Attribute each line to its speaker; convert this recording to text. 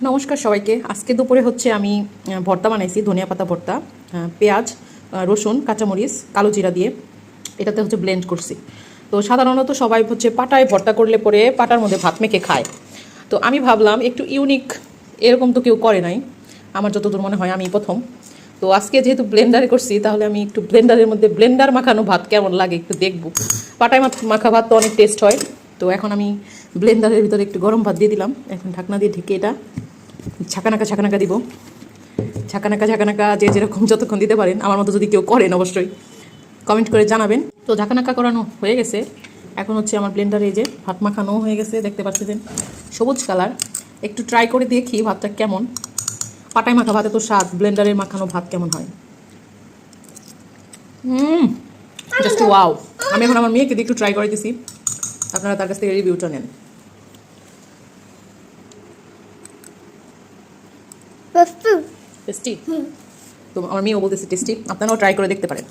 Speaker 1: নমস্কার সবাইকে। আজকে দুপুরে হচ্ছে আমি ভর্তা বানাইছি, ধনিয়া পাতা ভর্তা, পেঁয়াজ, রসুন, কাঁচামরিচ, কালো জিরা দিয়ে এটাতে হচ্ছে ব্লেন্ড করছি। তো সাধারণত সবাই হচ্ছে পাটায় ভর্তা করলে পরে পাটার মধ্যে ভাত মেখে খায়। তো আমি ভাবলাম একটু ইউনিক, এরকম তো কেউ করে নাই, আমার যতদূর মনে হয় আমি প্রথম। তো আজকে যেহেতু ব্লেন্ডারে করছি, তাহলে আমি একটু ব্লেন্ডারের মধ্যে ব্লেন্ডার মাখানো ভাত কেমন লাগে একটু দেখব। পাটায় মাখা ভাত তো অনেক টেস্ট হয়। তো এখন আমি ব্লেন্ডারের ভিতরে একটু গরম ভাত দিয়ে দিলাম, এখন ঢাকনা দিয়ে ঢেকে এটা ছাকানাকা দিব। ঝাঁকানাকা যে যেরকম যতক্ষণ দিতে পারেন, আমার মতো যদি কেউ করেন অবশ্যই কমেন্ট করে জানাবেন। তো ঝাঁকানাকা করানো হয়ে গেছে, এখন হচ্ছে আমার ব্লেন্ডারে এই যে ভাত মাখানো হয়ে গেছে, দেখতে পাচ্ছেন সবুজ কালার। একটু ট্রাই করে দেখি ভাতটা কেমন। পাটায় মাখা ভাতে তো স্বাদ, ব্লেন্ডারে মাখানো ভাত কেমন হয়। Just wow. আমি এখন আমার মেয়েকে দিয়ে একটু ট্রাই করে দিছি, আপনারা তার কাছ থেকে রিভিউটা নেন। টেস্টি তো আমার মেয়েও বলতেছে টেস্টি, আপনারাও ট্রাই করে দেখতে পারেন।